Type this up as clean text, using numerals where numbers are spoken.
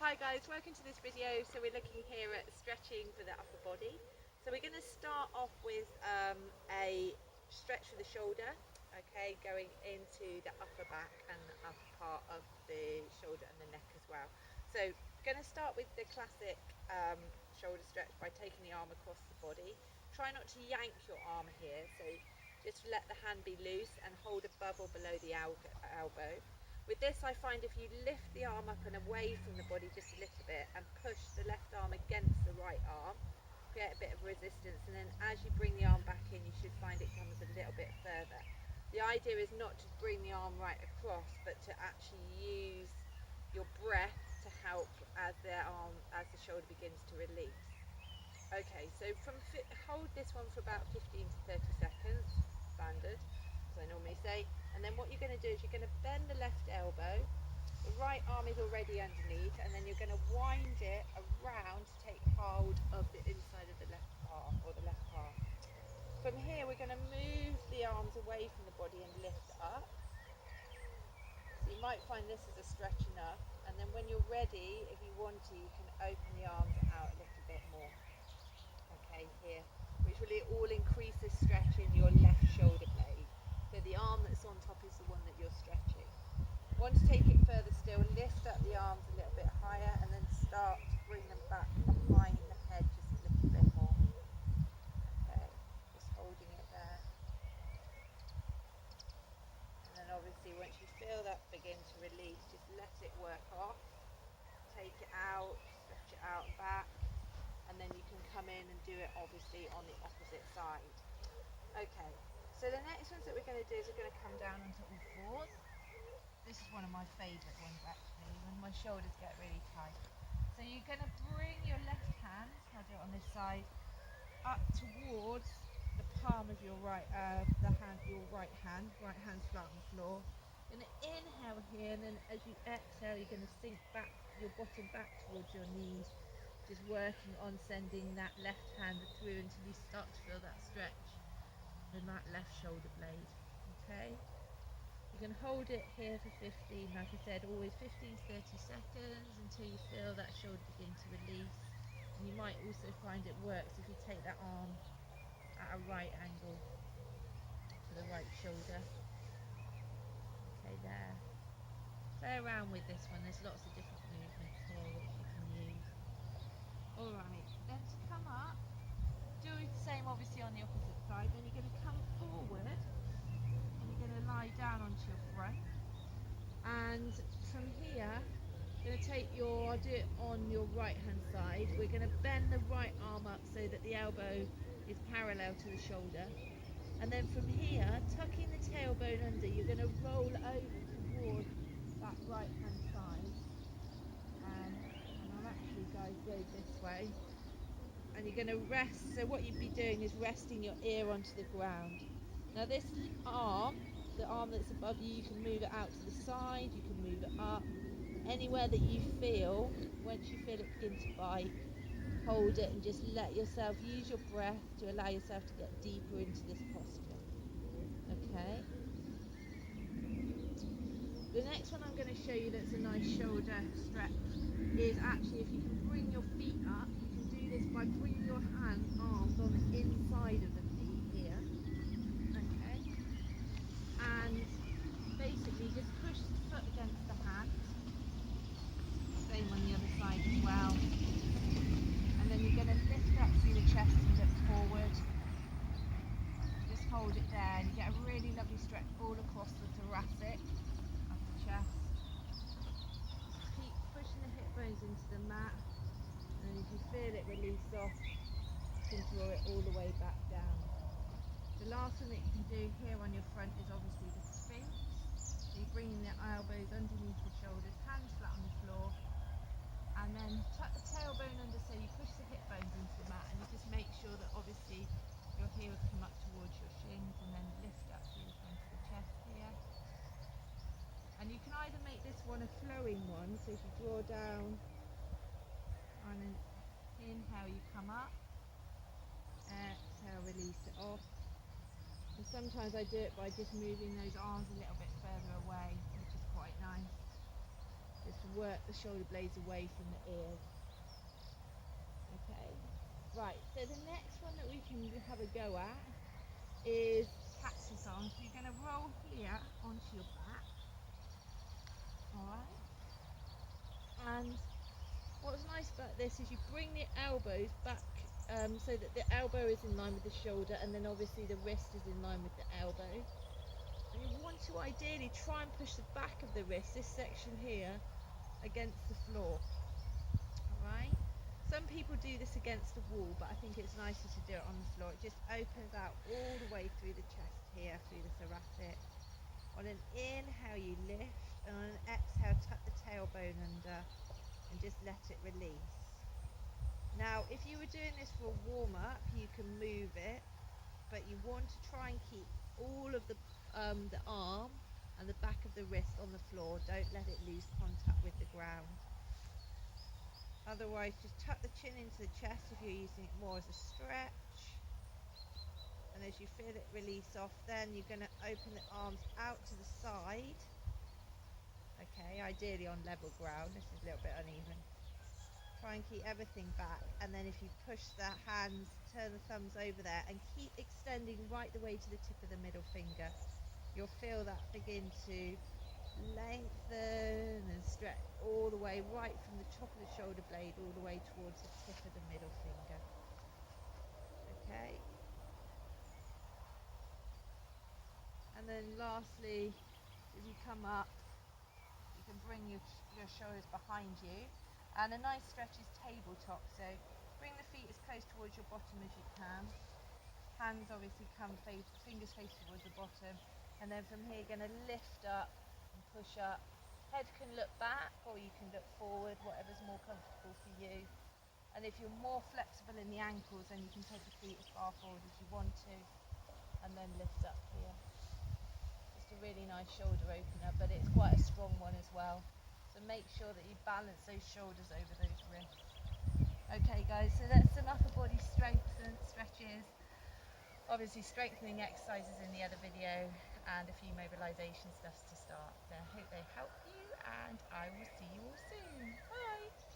Hi guys, welcome to this video. So we're looking here at stretching for the upper body. So we're going to start off with a stretch for the shoulder, okay, going into the upper back and the upper part of the shoulder and the neck as well. So going to start with the classic shoulder stretch by taking the arm across the body. Try not to yank your arm here, so just let the hand be loose and hold above or below the elbow. With this, I find if you lift the arm up and away from the body just a little bit and push the left arm against the right arm, create a bit of resistance, and then as you bring the arm back in, you should find it comes a little bit further. The idea is not to bring the arm right across, but to actually use your breath to help as the shoulder begins to release. Okay, so hold this one for about 15 to 30 seconds, standard, as I normally say. And then what you're going to do is you're going to bend the left elbow, the right arm is already underneath, and then you're going to wind it around to take hold of the inside of the left arm or the left palm. From here, we're going to move the arms away from the body and lift up. So you might find this is a stretch enough, and then when you're ready, if you want to, you can open the arms out a little bit more. Okay, here, which will all increase the stretch in your left shoulder blade. So the arm that's on top is the one that you're stretching. Want to take it further still, lift up the arms a little bit higher and then start to bring them back behind the head just a little bit more. Okay, just holding it there. And then obviously once you feel that begin to release, just let it work off. Take it out, stretch it out and back. And then you can come in and do it obviously on the opposite side. Okay, so the next ones that we're going to do is we're going to come down onto all fours. This is one of my favourite ones actually, when my shoulders get really tight. So you're going to bring your left hand, I'll do it on this side, up towards the palm of your right hand, right hand flat on the floor. You're going to inhale here, and then as you exhale, you're going to sink back your bottom back towards your knees. Just working on sending that left hand through until you start to feel that stretch in that left shoulder blade. Okay, you can hold it here for 15, like I said, always 15 to 30 seconds until you feel that shoulder begin to release. And you might also find it works if you take that arm at a right angle to the right shoulder. Okay, there. Play around with this one, there's lots of different movements here which you can use. Alright, then to come up, do the same obviously on the opposite side. Then you're going to come forward and you're going to lie down onto your front, and from here you're going to take I'll do it on your right hand side. We're going to bend the right arm up so that the elbow is parallel to the shoulder, and then from here, tucking the tailbone under, you're going to roll over towards that right hand side, and I'll actually guys go this way. And you're going to rest, so what you'd be doing is resting your ear onto the ground. Now this arm, the arm that's above you, you can move it out to the side, you can move it up, anywhere that you feel. Once you feel it begin to bite, hold it and just let yourself use your breath to allow yourself to get deeper into this posture. Okay, the next one I'm going to show you that's a nice shoulder stretch is actually if you can bring your feet up. You can do this by bringing your arms on the inside of the feet here, okay, and basically just push the foot against the hand, same on the other side as well, and then you're going to lift up through the chest and look forward. Just hold it there and you get a really lovely stretch all across the thoracic of the chest. Keep pushing the hip bones into the mat, and if you feel it release off, you can draw it all the way back down. The last one that you can do here on your front is obviously the Sphinx. So you're bringing the elbows underneath the shoulders, hands flat on the floor, and then tuck the tailbone under so you push the hip bones into the mat, and you just make sure that obviously your heels come up towards your shins, and then lift up through the front of the chest here. And you can either make this one a flowing one, so if you draw down and then inhale you come up, exhale release it off. And sometimes I do it by just moving those arms a little bit further away, which is quite nice. Just work the shoulder blades away from the ears. Okay, right, so the next one that we can have a go at is cactus arms. So you're going to roll here onto your back, alright? And what's nice about this is you bring the elbows back so that the elbow is in line with the shoulder, and then obviously the wrist is in line with the elbow. And you want to ideally try and push the back of the wrist, this section here, against the floor. Alright? Some people do this against the wall, but I think it's nicer to do it on the floor. It just opens out all the way through the chest here, through the thoracic. On an inhale you lift, and on an exhale tuck the tailbone under and just let it release. Now if you were doing this for a warm-up, you can move it, but you want to try and keep all of the arm and the back of the wrist on the floor. Don't let it lose contact with the ground. Otherwise, just tuck the chin into the chest if you're using it more as a stretch. And as you feel it release off, then you're going to open the arms out to the side. Okay, ideally on level ground. This is a little bit uneven. Try and keep everything back. And then if you push the hands, turn the thumbs over there and keep extending right the way to the tip of the middle finger. You'll feel that begin to lengthen and stretch all the way right from the top of the shoulder blade all the way towards the tip of the middle finger. Okay, and then lastly, as you come up, you can bring your shoulders behind you, and a nice stretch is tabletop, so bring the feet as close towards your bottom as you can. Hands obviously come fingers face towards the bottom, and then from here you're going to lift up and push up. Head can look back or you can look forward, whatever's more comfortable for you. And if you're more flexible in the ankles, then you can take the feet as far forward as you want to, and then lift up here. Just a really nice shoulder opener, but it's quite a strong one as well. So make sure that you balance those shoulders over those wrists. Okay guys, so that's some upper body strength and stretches. Obviously strengthening exercises in the other video, and a few mobilisation stuffs to start. So I hope they help you, and I will see you all soon. Bye!